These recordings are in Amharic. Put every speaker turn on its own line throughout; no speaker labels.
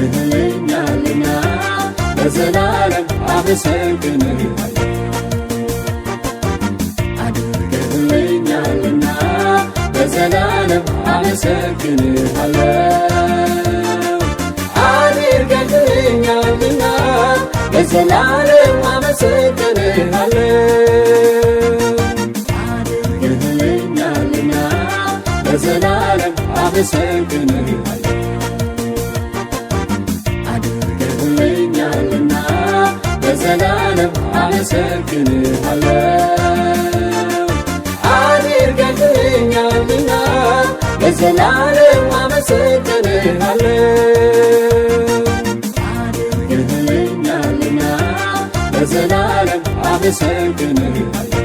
አድርገህልኛልና ለዘላለም አመሰግንሃለሁ አድርገህልኛልና ለዘላለም አመሰግንሃለሁ አድርገህልኛልና ለዘላለም አመሰግንሃለሁ አድርገህልኛልና ለዘላለም አመሰግንሃለሁ አድርገህልኛልና ለዘላለም አመሰግንሃለሁ አድርገህልኛልና ለዘላለም አመሰግንሃለሁ አድርገህልኛልና ለዘላለም አመሰግንሃለሁ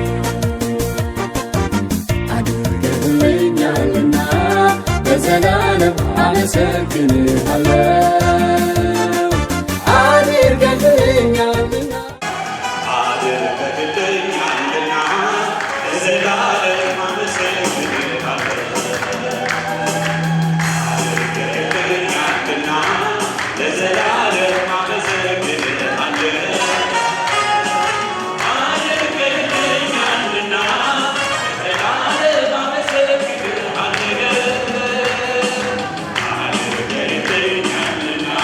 አድርገህልኛልና ለዘላለም አመሰግንሃለሁ አድርገህልኛልና
ለዘላለም አመሰግንሃለሁ አድርገህልኛልና ለዘላለም አመሰግንሃለሁ አድርገህልኛልና ለዘላለም አመሰግንሃለሁ አድርገህልኛልና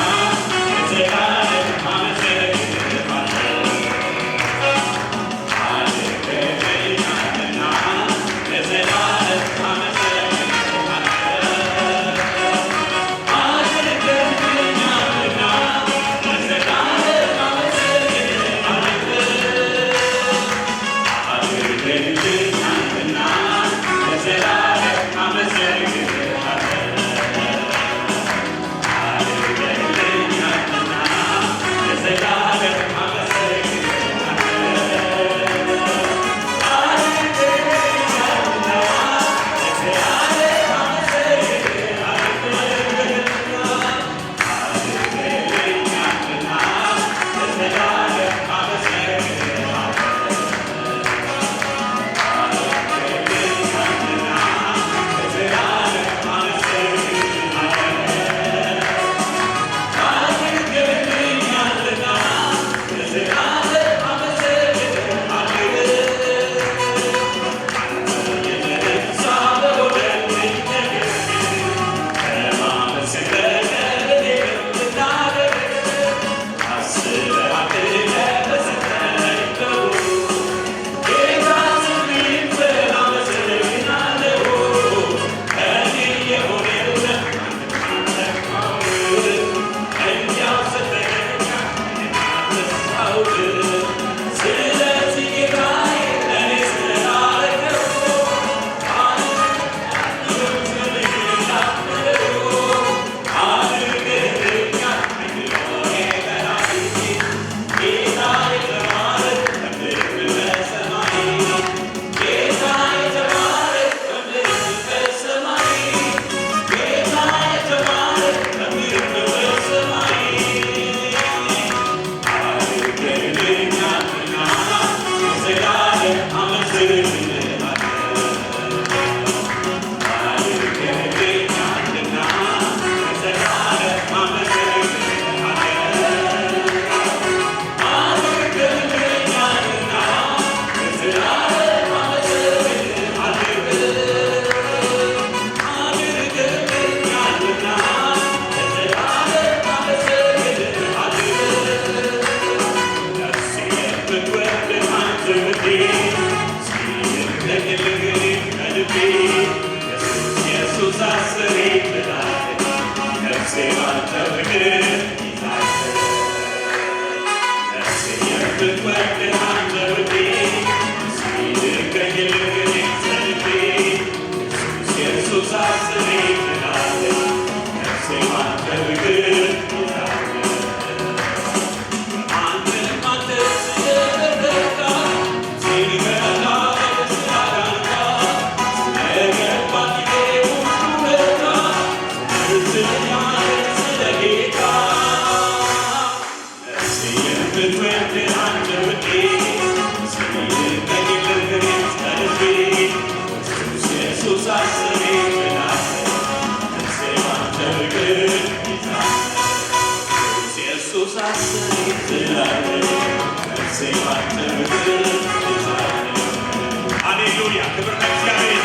ሃሌሉያ ክብር ለእግዚአብሔር።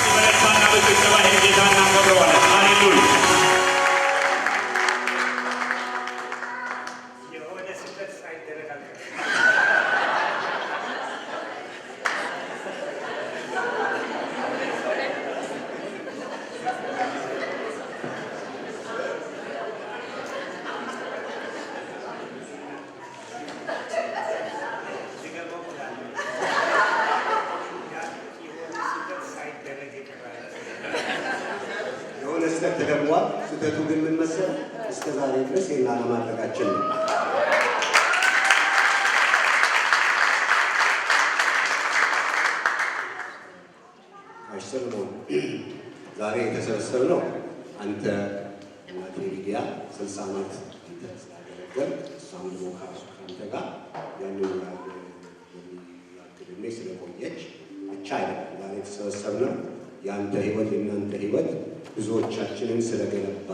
በለሳና በጭብጨባ ጌታ እናከብረዋለን። ሃሌሉያ
የሆነ ስህተት ሳይደረግ
ስህተት ተደርጓል። ስህተቱ ግን ምን መሰለህ? እስከ ዛሬ ድረስ ይህን አለማድረጋችን ነው። ሰለሞን ዛሬ የተሰበሰብነው አንተ እናቴ ሊዲያ 60 ዓመት አንተ ስላገለገል እሷም ደግሞ ከአንተ ጋር ያንን ያክልሜ ስለቆየች ብቻ አይደለም ዛሬ የተሰበሰብነው የአንተ ህይወት የእናንተ ህይወት ብዙዎቻችንን ስለገነባ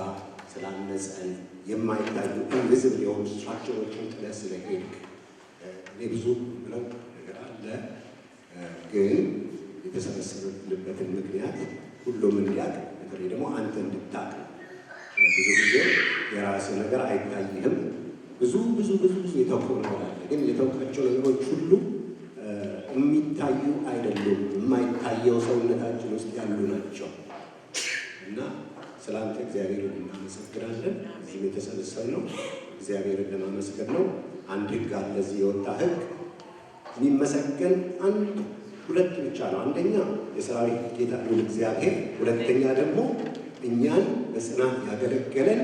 ስላነጸን የማይታዩ ኢንቪዝብል የሆኑ ስትራክቸሮችን ጥለህ ስለሄድክ እኔ ብዙ ብለው ነገር አለ። ግን የተሰበሰብንበትን ምክንያት ሁሉም እንዲያውቅ በተለይ ደግሞ አንተ እንድታውቅ ብዙ ጊዜ የራስህ ነገር አይታይህም። ብዙ የተውከው ነገር አለ። ግን የተውካቸው ነገሮች ሁሉ የሚታዩ አይደሉም። የማይታየው ሰውነታችን ውስጥ ያሉ ናቸው። እና ስላንተ እግዚአብሔርን እናመሰግናለን። እዚህም የተሰበሰብነው እግዚአብሔርን ለማመስገን ነው። አንድ ህግ አለ፣ እዚህ የወጣ ህግ የሚመሰገን አንድ ሁለት ብቻ ነው። አንደኛ የሰራዊት ጌታ ልዑል እግዚአብሔር፣ ሁለተኛ ደግሞ እኛን በጽናት ያገለገለን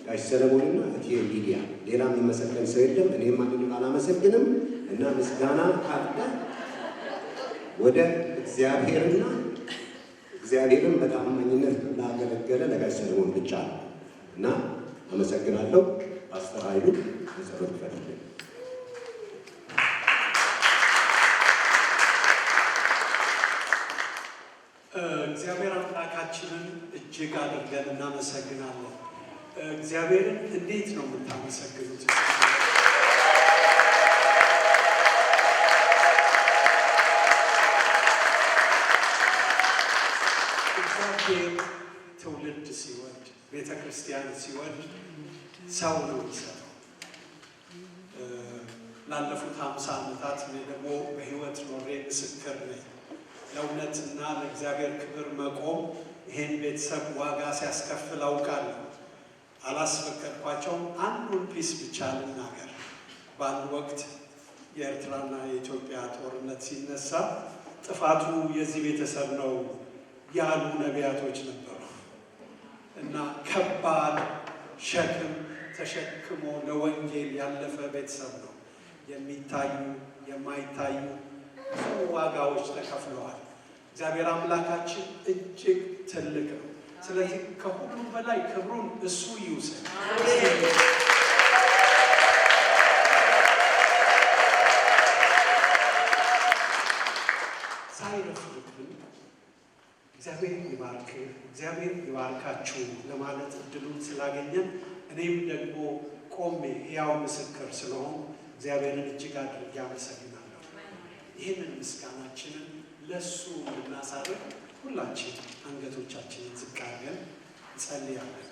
ጋሽ ሰለሞንና እትዬ ሊዲያ። ሌላ የሚመሰገን ሰው የለም። እኔም ማንንም አላመሰግንም። እና ምስጋና ካለ ወደ እግዚአብሔርና እግዚአብሔርን በታማኝነት ላገለገለ ለጋሽ ሰለሞን ብቻ ነው። እና አመሰግናለሁ። ፓስተር ኃይሉ መሰረት ይፈልጋል።
እግዚአብሔር አምላካችንን እጅግ አድርገን እናመሰግናለን። እግዚአብሔርን እንዴት ነው የምታመሰግኑት? እግዚአብሔር ትውልድ ሲወድ፣ ቤተ ክርስቲያን ሲወድ ሰው ነው የሚሰጠው። ላለፉት 50 ዓመታት እኔ ደግሞ በህይወት ኖሬ ምስክር ነኝ። ለእውነትና ለእግዚአብሔር ክብር መቆም ይሄን ቤተሰብ ዋጋ ሲያስከፍል አውቃለሁ። አላስፈቀድኳቸውም። አንዱን ፒስ ብቻ ልናገር። በአንድ ወቅት የኤርትራና የኢትዮጵያ ጦርነት ሲነሳ ጥፋቱ የዚህ ቤተሰብ ነው ያሉ ነቢያቶች ነበሩ እና ከባድ ሸክም ተሸክሞ ለወንጌል ያለፈ ቤተሰብ ነው። የሚታዩ የማይታዩ ብዙ ዋጋዎች ተከፍለዋል። እግዚአብሔር አምላካችን እጅግ ትልቅ ነው። ስለዚህ ከሁሉም በላይ ክብሩን እሱ ይውሰድ። ሳይረፍድብን እግዚአብሔር ይባርክ፣ እግዚአብሔር ይባርካችሁ ለማለት እድሉን ስላገኘን እኔም ደግሞ ቆሜ ሕያው ምስክር ስለሆን እግዚአብሔርን እጅግ አድርጌ አመሰግናለሁ። ይህንን ምስጋናችንን ለእሱ እንድናሳርግ ሁላችን አንገቶቻችንን ዝቅ አድርገን እንጸልያለን።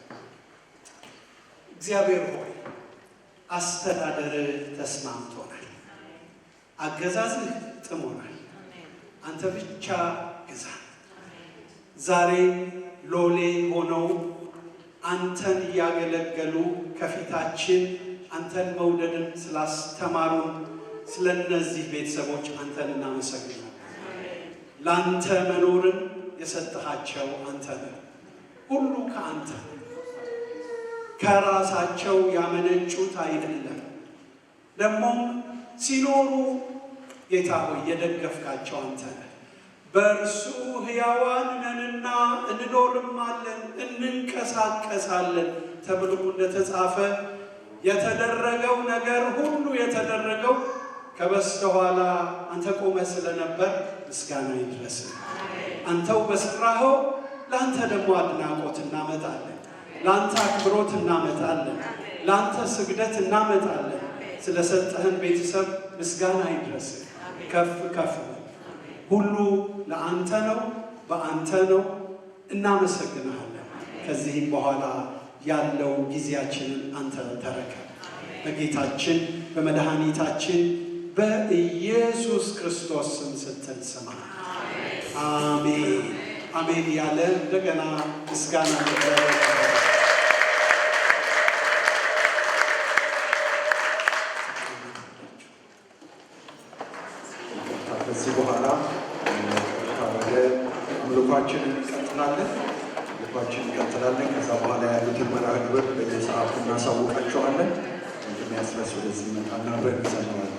እግዚአብሔር ሆይ አስተዳደርህ ተስማምቶናል፣ አገዛዝህ ጥሞናል። አንተ ብቻ ግዛ። ዛሬ ሎሌ ሆነው አንተን እያገለገሉ ከፊታችን አንተን መውደድን ስላስተማሩን ስለነዚህ ቤተሰቦች አንተን እናመሰግናለን። ለአንተ መኖርን የሰጠሃቸው አንተ ነህ። ሁሉ ከአንተ ከራሳቸው ያመነጩት አይደለም። ደግሞም ሲኖሩ ጌታ ሆይ የደገፍካቸው አንተ ነህ። በእርሱ ሕያዋን ነንና እንኖርማለን እንንቀሳቀሳለን ተብሎ እንደተጻፈ የተደረገው ነገር ሁሉ የተደረገው ከበስተኋላ አንተ ቆመህ ስለነበር ምስጋና ይድረስ። አንተው በስራኸው ለአንተ ደግሞ አድናቆት እናመጣለን። ለአንተ አክብሮት እናመጣለን። ለአንተ ስግደት እናመጣለን። ስለሰጠህን ቤተሰብ ምስጋና ይድረስህ። ከፍ ከፍ ሁሉ ለአንተ ነው፣ በአንተ ነው። እናመሰግንሃለን። ከዚህም በኋላ ያለው ጊዜያችንን አንተ ተረከብ። በጌታችን በመድኃኒታችን በኢየሱስ ክርስቶስ ስም ስትል ስማ። አሜን አሜን ያለ እንደገና ምስጋና
ከዚህ በኋላ ወደ አምልኳችንን እንቀጥላለን። ከዛ በኋላ ያሉትን መርሃ ግብር በየሰዓቱ እናሳውቃቸዋለን። እንደሚያስረስ ወደዚህ ይመጣና አብረን እንሰማለን።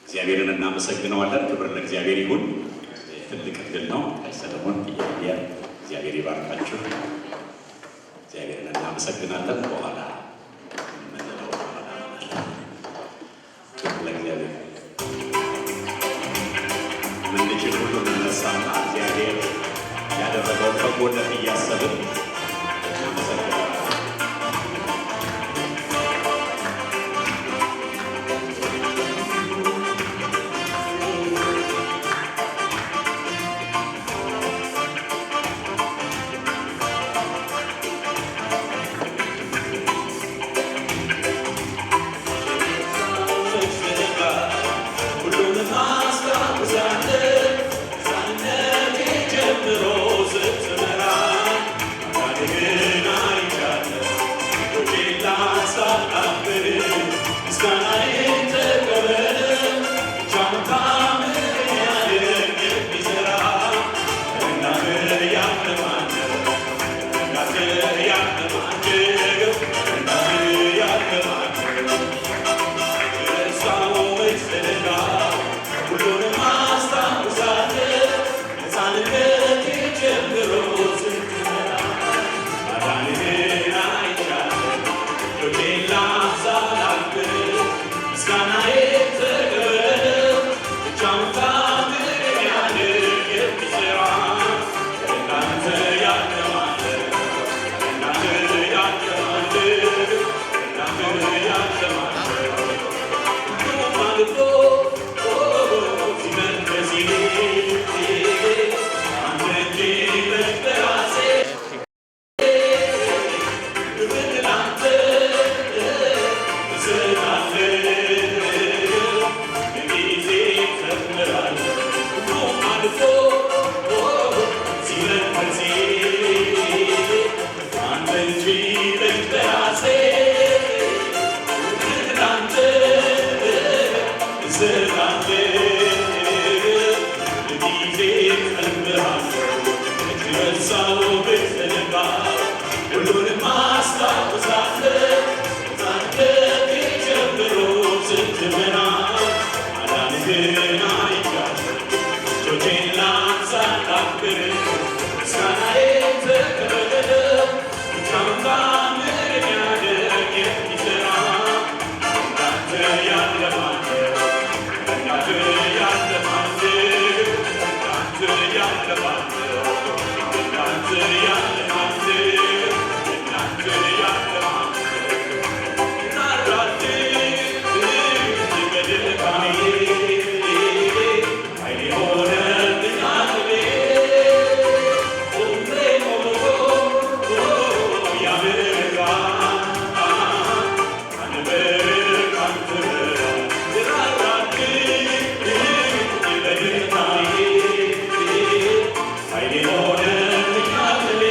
እግዚአብሔርን እናመሰግነዋለን። ክብር ለእግዚአብሔር ይሁን። ትልቅ ዕድል ነው። ሰለሞን ጥያቄ እግዚአብሔር ይባርካችሁ። እግዚአብሔርን እናመሰግናለን። በኋላ የምንለው ለእግዚአብሔር ምንችል ሁሉ እንነሳና እግዚአብሔር ያደረገው በጎነት እያሰብን እናመሰግናለን።
I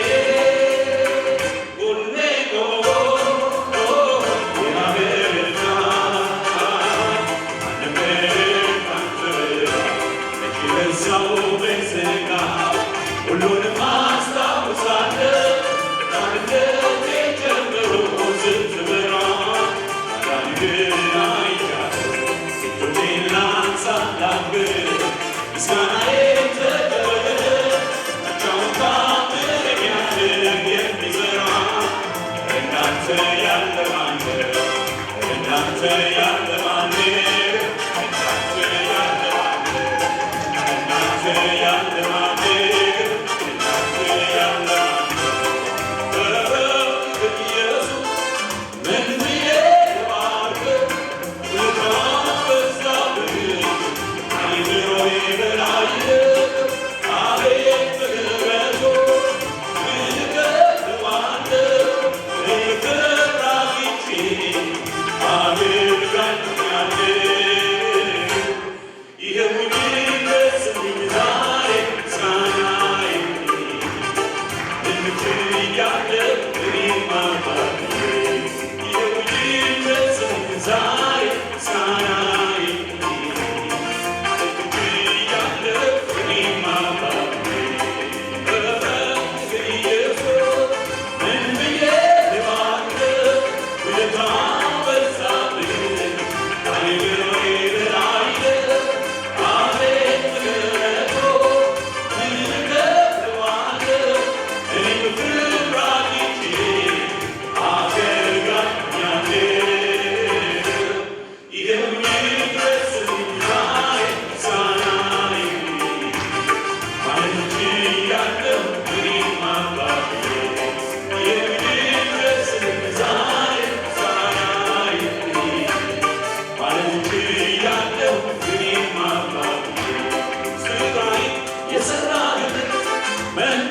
Yeah.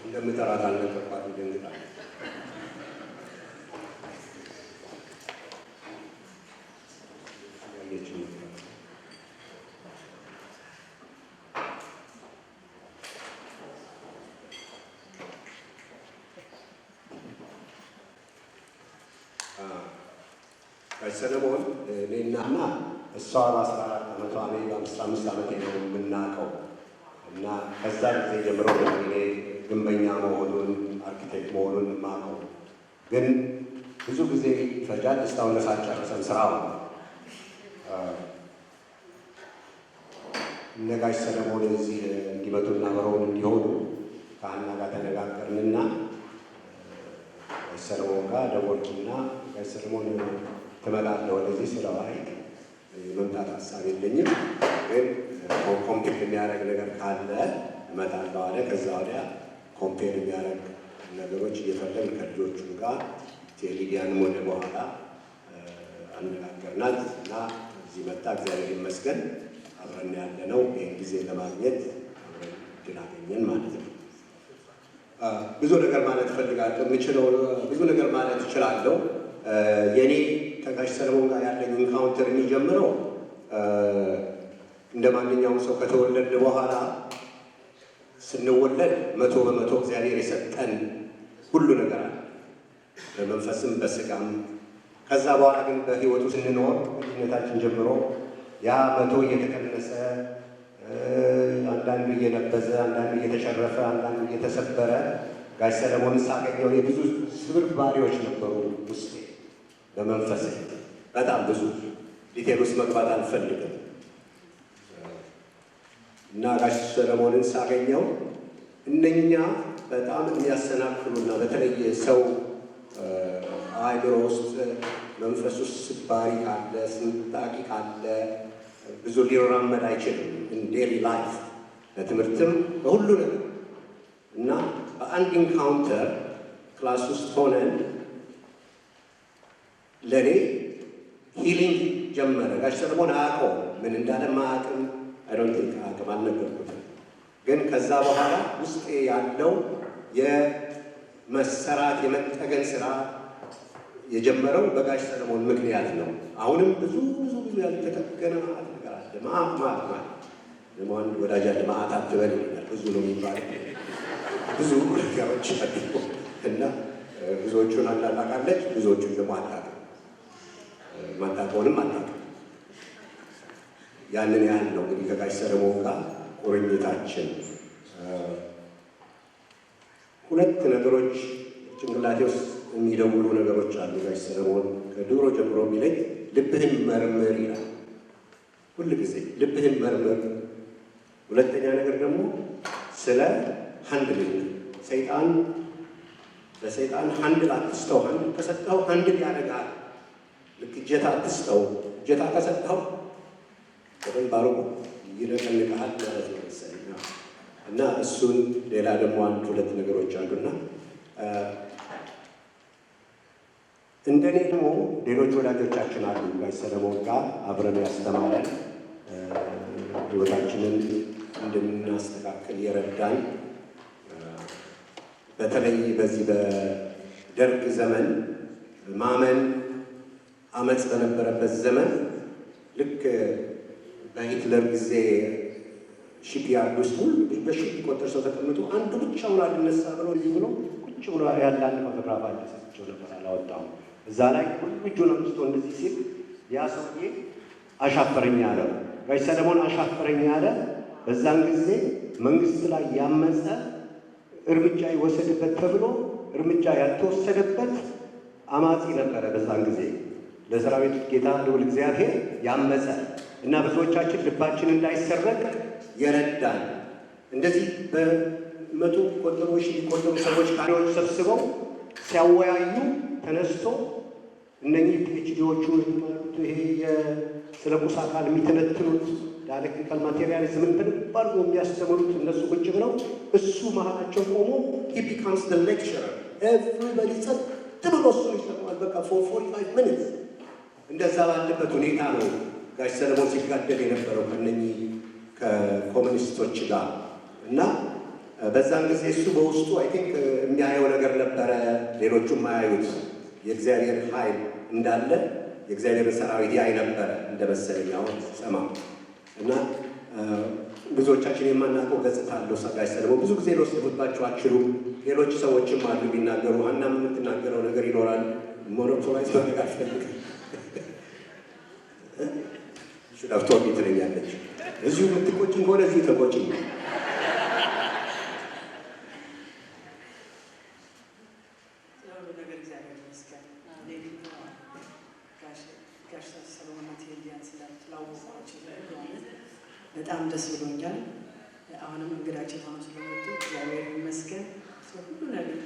እንደምጠራት አልነበርኳት ይደንግጣል። ሰለሞን እኔና እሷ በ14 ዓመቷ እኔ በ15 ዓመቴ ነው የምናውቀው እና ከዛ ጊዜ ጀምሮ እኔ ግንበኛ መሆኑን አርኪቴክት መሆኑን የማውቀው ግን ብዙ ጊዜ ይፈጃል። እስካሁን ሳልጨርሰን ስራው እነ ጋሽ ሰለሞን እዚህ እንዲመጡና አብረውን እንዲሆኑ ከአና ጋር ተነጋገርንና ጋሽ ሰለሞን ጋር ደወልኩና ጋሽ ሰለሞን ትመጣለህ ወደዚህ ስለው አይ መምጣት ሀሳብ የለኝም፣ ግን ኮምፔር የሚያደርግ ነገር ካለ እመጣለሁ አለ። ከዛ ወዲያ ኮምፔር የሚያደርግ ነገሮች እየፈለግን ከልጆቹ ጋር ቴሌቪዥን ወደ በኋላ አነጋገርናት እና እዚህ መጣ። እግዚአብሔር ይመስገን አብረን ያለ ነው። ይህን ጊዜ ለማግኘት አብረን እድል አገኘን ማለት ነው። ብዙ ነገር ማለት እፈልጋለሁ። የምችለው ብዙ ነገር ማለት እችላለሁ። የኔ ከጋሽ ሰለሞን ጋር ያለኝ ኢንካውንተር የሚጀምረው እንደ ማንኛውም ሰው ከተወለድ በኋላ ስንወለድ 100% እግዚአብሔር የሰጠን ሁሉ ነገር አለ፣ በመንፈስም በስጋም። ከዛ በኋላ ግን በህይወቱ ስንኖር ከልጅነታችን ጀምሮ ያ 100 እየተቀነሰ አንዳንዱ እየነበዘ፣ አንዳንዱ እየተሸረፈ፣ አንዳንዱ እየተሰበረ ጋሽ ሰለሞን ሳገኘው የብዙ ስብርባሪዎች ነበሩ ውስጤ በመንፈስ በጣም ብዙ ዲቴል ውስጥ መግባት አልፈልግም። እና ጋሽ ሰለሞንን ሳገኘው እነኛ በጣም የሚያሰናክሉና በተለይ ሰው አእምሮ ውስጥ መንፈስ ውስጥ ስባሪ ካለ ስንጣቂ ካለ ብዙ ሊራመድ አይችልም። ዴይሊ ላይፍ በትምህርትም በሁሉ ነገር እና በአንድ ኢንካውንተር ክላስ ውስጥ ሆነን ለእኔ ሂሊንግ ጀመረ። ጋሽ ሰለሞን አያውቀውም፣ ምን እንዳለ ማያውቅም። አይዶንቲንክ አያውቅም፣ አልነገርኩትም። ግን ከዛ በኋላ ውስጤ ያለው የመሰራት የመጠገን ስራ የጀመረው በጋሽ ሰለሞን ምክንያት ነው። አሁንም ብዙ ብዙ ብዙ ያልተጠገነ ማለት ነገር አለ። ማለት ደግሞ አንድ ወዳጅ አለ፣ ማአት አትበል ይላል። ብዙ ነው የሚባለው፣ ብዙ ነገሮች አሉ እና ብዙዎቹን አላላቃለች፣ ብዙዎቹን ደግሞ አታውቅም፣ ማታውቀውንም አታውቅም። ያንን ያህል ነው እንግዲህ ከጋሽ ሰለሞን ጋር ቁርኝታችን። ሁለት ነገሮች ጭንቅላቴ ውስጥ የሚደውሉ ነገሮች አሉ። ጋሽ ሰለሞን ከድሮ ጀምሮ የሚለኝ ልብህን መርምር ይላል። ሁል ጊዜ ልብህን መርምር። ሁለተኛ ነገር ደግሞ ስለ ሃንድሊንግ ሰይጣን ለሰይጣን ሃንድል አትስተው። ሃንድል ከሰጠው ሃንድል ያደርጋል። ልክ እጀታ አትስተው። እጀታ ከሰጠው በደንብ አድርጎ ይነቀንቅሃል ማለት ነው መሰለኝ። እና እሱን ሌላ ደግሞ አንድ ሁለት ነገሮች አሉና እንደኔ ደግሞ ሌሎች ወዳጆቻችን አሉ ጋሽ ሰለሞን ጋር አብረን ያስተማረን ህይወታችንን እንድናስተካክል የረዳን በተለይ በዚህ በደርግ ዘመን ማመን አመፅ በነበረበት ዘመን ልክ በሂትለር ጊዜ ሺፕያርድ ውስጥ ሁሉ በሺህ የሚቆጠር ሰው ተቀምጦ አንዱ ብቻውን አልነሳ ብሎ እንዲህ ብሎ ቁጭ ብሎ ያለ አንድ ፎቶግራፍ አለ። ሰጥቼው ነበር፣ አላወጣሁም። እዛ ላይ ሁሉ እጁን አምስቶ እንደዚህ ሲል ያ ሰውዬ አሻፈረኝ አለ። ጋሽ ሰለሞን አሻፈረኝ አለ። በዛን ጊዜ መንግስት ላይ ያመፀ እርምጃ ይወሰድበት ተብሎ እርምጃ ያልተወሰደበት አማጺ ነበረ። በዛን ጊዜ ለሰራዊት ጌታ ልዑል እግዚአብሔር ያመፀ እና ብዙዎቻችን ልባችን እንዳይሰረቅ የረዳን እንደዚህ በመቶ ቆጠሩ ሺህ የሚቆጠሩ ሰዎች ካሪዎች ሰብስበው ሲያወያዩ ተነስቶ እነኚህ ፒኤችዲዎቹ ይሄ ስለ ቁስ አካል የሚተነትኑት ዳይሌክትሪካል ማቴሪያሊዝምን በደንብ አድርጎ የሚያስተምሩት እነሱ ቁጭ ብለው እሱ መሀላቸው ቆሞ he becomes the lecturer everybody ጸጥ ብሎ እሱ ይሰማል። በቃ for 45 minutes እንደዛ ባለበት ሁኔታ ነው ጋሽ ሰለሞን ሲጋደል የነበረው ከእነኚህ ከኮሚኒስቶች ጋር እና በዛን ጊዜ እሱ በውስጡ አይ ቲንክ የሚያየው ነገር ነበረ፣ ሌሎቹም የማያዩት የእግዚአብሔር ኃይል እንዳለ የእግዚአብሔር ሰራዊት ያይ ነበረ እንደመሰለኝ አሁን ሰማ እና ብዙዎቻችን የማናውቀው ገጽታ አለው ጋሽ ሰለሞን። ብዙ ጊዜ ልወስድባቸው አልችሉም። ሌሎች ሰዎችም አሉ ቢናገሩ፣ ሀናም የምትናገረው ነገር ይኖራል። ሞኖፖላይዝ ማድረግ አልፈልግም። ለፍቶ ትለኛለች። እዚሁ የምትቆጭኝ ከሆነ እዚሁ ተቆጭኝ።
በጣም ደስ ብሎኛል። አሁንም እንግዳችን ሆኖ ስለመጡ እግዚአብሔር ይመስገን። ሁሉ ነገር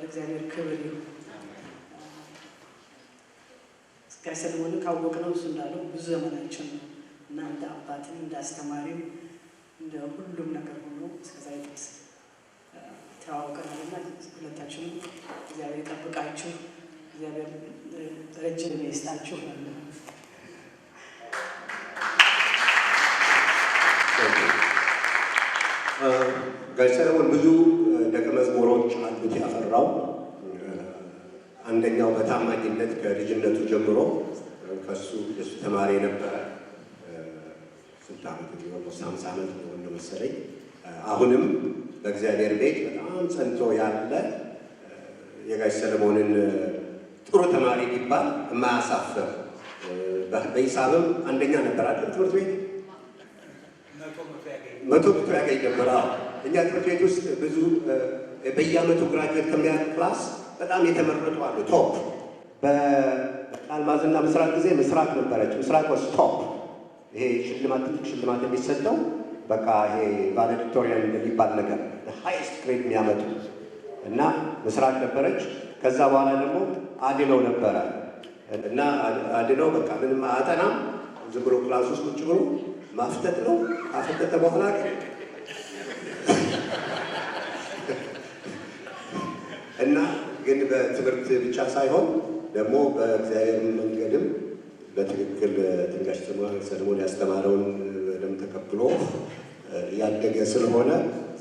እግዚአብሔር ክብር ይሁን። ጋሽ ሰለሞንን ካወቅነው እሱ እንዳለው ብዙ ዘመናችን ነው እና እንደ አባትም እንደ አስተማሪም እንደ ሁሉም ነገር ሆኖ እስከዛ ድረስ ተዋውቀናልና ሁለታችንም እግዚአብሔር ይጠብቃችሁ፣ እግዚአብሔር ረጅም ዕድሜ ይስጣችሁ።
ጋሽ ሰለሞን ብዙ ደቀ መዝሙሮች አሉት ያፈራው። አንደኛው በታማኝነት ከልጅነቱ ጀምሮ ከሱ የሱ ተማሪ ነበረ። ስንት ዓመት ቢሆን 50 ዓመት ሆነ መሰለኝ። አሁንም በእግዚአብሔር ቤት በጣም ጸንቶ ያለ የጋሽ ሰለሞንን ጥሩ ተማሪ ቢባል የማያሳፍር በሂሳብም አንደኛ ነበር አይደል? ትምህርት ቤት መቶ ያገኝ ነበር። እኛ ትምህርት ቤት ውስጥ ብዙ በየዓመቱ ግራጁዌት ከሚያደርግ ክላስ በጣም የተመረጡ አሉ። ቶፕ በአልማዝና ምስራቅ ጊዜ ምስራቅ ነበረች። ምስራቅ ወስ ቶፕ ይሄ ሽልማት የሚሰጠው በቃ ይሄ ቫሌዲክቶሪያን የሚባል ነገር ሃይስት ግሬድ የሚያመጡ እና ምስራቅ ነበረች። ከዛ በኋላ ደግሞ አድነው ነበረ እና አድነው በቃ ምንም አያጠናም፣ ዝም ብሎ ክላስ ውስጥ ቁጭ ብሎ ማፍተት ነው። ካፈተተ በኋላ እና ግን በትምህርት ብቻ ሳይሆን ደግሞ በእግዚአብሔር መንገድም በትክክል ትንጋሽ ሰለሞን ያስተማረውን በደንብ ተቀብሎ ያደገ ስለሆነ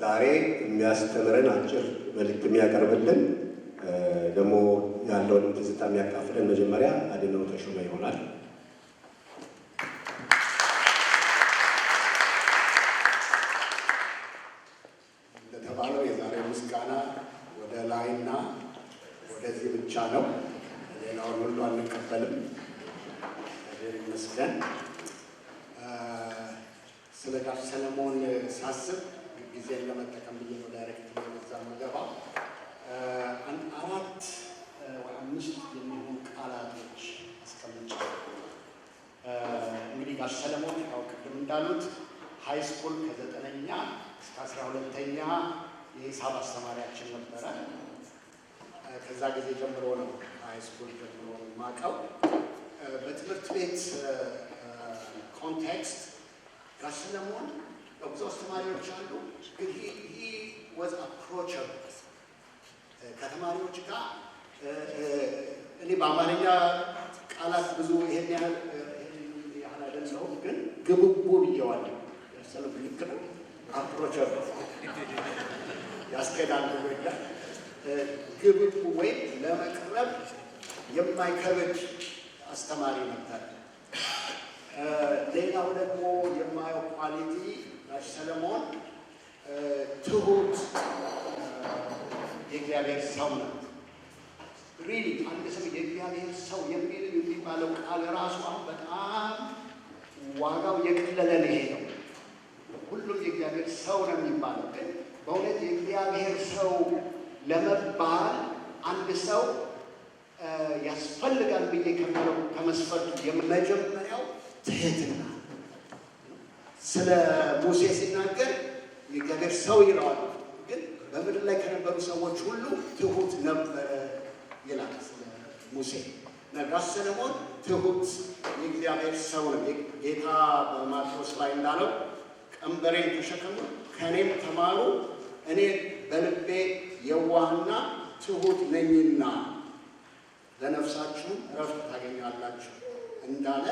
ዛሬ የሚያስተምረን አጭር መልእክት የሚያቀርብልን ደግሞ ያለውን ትዝታ የሚያካፍለን መጀመሪያ አድነው ተሾመ ይሆናል።
እንደተባለው የዛሬው ምስጋና ወደ ላይና ወደዚህ ብቻ ነው። ሌላውን ሁሉ አንቀበልም። እግዚአብሔር ይመስገን። ስለ ጋሽ ሰለሞን ሳስብ ጊዜን ለመጠቀም ብዬ ነው ዳይሬክት በዛ መገባ 4 ወይ 5 የሚሆኑ ቃላቶች አስቀምጫለሁ። እንግዲህ ጋሽ ሰለሞን ያው ቅድም እንዳሉት ሃይ ስኩል ከ9ኛ እስከ 12ኛ የሂሳብ አስተማሪያችን ነበረ። ከዛ ጊዜ ጀምሮ ነው ሃይ ስኩል ጀምሮ የማውቀው። በትምህርት ቤት ኮንቴክስት ጋሽ ሰለሞን ብዙ አስተማሪዎች አሉ፣ ግን he was approachable ከተማሪዎች ጋር። እኔ በአማርኛ ቃላት ብዙ ይሄን ያህል አይደለሁም፣ ግን ግብቡ ብየዋለሁ። ሰለሞን ልክ ነው። approachable ያስኬዳል ወይዳ ግብቡ ወይም ለመቅረብ የማይከብድ አስተማሪ ነበር። ሌላው ደግሞ የማየው ኳሊቲ ጋሽ ሰለሞን ትሁት የእግዚአብሔር ሰው ነው። ሪሊ አንድ ሰው የእግዚአብሔር ሰው የሚባለው ቃል ራሱ አሁን በጣም ዋጋው የቀለለ ነው። ይሄ ነው ሁሉም የእግዚአብሔር ሰው ነው የሚባለው፣ ግን በእውነት የእግዚአብሔር ሰው ለመባል አንድ ሰው ያስፈልጋል ብዬ ከምለው ከመስፈርቱ የመጀመሪያው ትህትና። ስለ ሙሴ ሲናገር የእግዚአብሔር ሰው ይለዋል፣ ግን በምድር ላይ ከነበሩ ሰዎች ሁሉ ትሁት ነበረ ይላል ስለ ሙሴ። ጋሽ ሰለሞን ትሁት የእግዚአብሔር ሰው ነው። ጌታ በማቴዎስ ላይ እንዳለው ቀንበሬን ተሸከሙ ከእኔም ተማሩ እኔ በልቤ የዋህና ትሁት ነኝና ለነፍሳችሁም እረፍት ታገኛላችሁ እንዳለ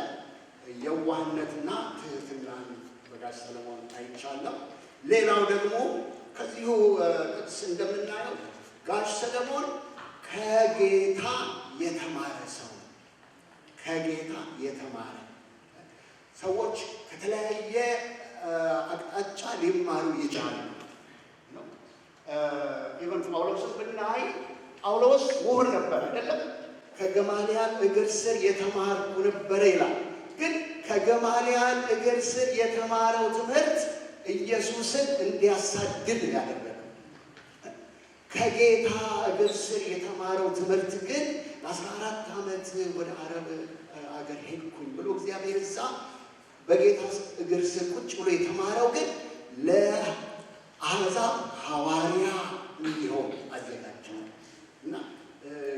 የዋህነትና ትህትናን በጋሽ ሰለሞን አይቻለሁ። ሌላው ደግሞ ከዚሁ ጥቅስ እንደምናየው ጋሽ ሰለሞን ከጌታ የተማረ ሰው፣ ከጌታ የተማረ ሰዎች ከተለያየ አቅጣጫ ሊማሩ ይችላሉ። ኢቨን ጳውሎስን ብናይ ጳውሎስ ምሁር ነበር አይደለም? ከገማልያል እግር ስር የተማርኩ ነበረ ይላል። ግን ከገማልያል እግር ስር የተማረው ትምህርት ኢየሱስን እንዲያሳድድ ያደረገው። ከጌታ እግር ስር የተማረው ትምህርት ግን ለ14 ዓመት ወደ አረብ አገር ሄድኩኝ ብሎ እግዚአብሔር እዛ በጌታ እግር ስር ቁጭ ብሎ የተማረው ግን ለአሕዛብ ሐዋርያ እንዲሆን አዘጋጀው እና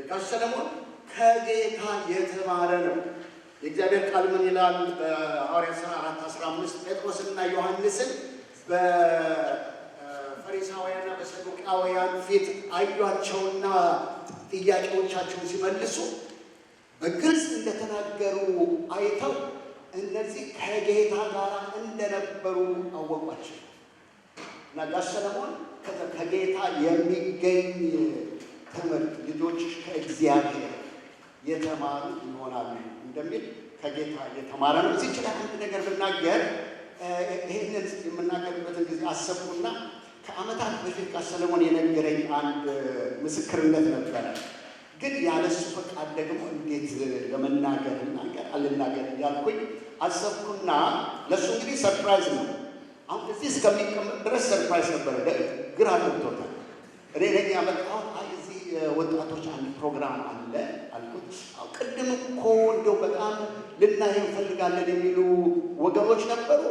ጋሽ ሰለሞን ከጌታ የተማረ ነው። የእግዚአብሔር ቃል ምን ይላል? በሐዋርያት ሥራ 4:15 ጴጥሮስና ዮሐንስን በፈሪሳውያንና በሰዱቃውያን ፊት አዩአቸውና ጥያቄዎቻቸውን ሲመልሱ በግልጽ እንደተናገሩ አይተው እነዚህ ከጌታ ጋር እንደነበሩ አወቋቸው እና ጋሽ ሰለሞን ከጌታ የሚገኝ ትምህርት ልጆች ከእግዚአብሔር የተማሩ ይሆናሉ እንደሚል ከጌታ የተማረ ነው። እዚህ ላይ አንድ ነገር ብናገር ይህንን የምናገርበትን ጊዜ አሰብኩና ከዓመታት በፊት ጋሽ ሰለሞን የነገረኝ አንድ ምስክርነት ነበረ። ግን ያለሱ ፈቃድ ደግሞ እንዴት ለመናገር አልናገር እያልኩኝ አሰብኩና ለእሱ እንግዲህ ሰርፕራይዝ ነው። አሁን እዚህ እስከሚቀመጥ ድረስ ሰርፕራይዝ ነበረ። ግራ ገብቶታል። እኔ ነኝ ያመጣሁት። እዚህ ወጣቶች አንድ ፕሮግራም አለ አልኩት። ቅድም እኮ እንደው በጣም ልናይ እንፈልጋለን የሚሉ ወገኖች ነበሩ።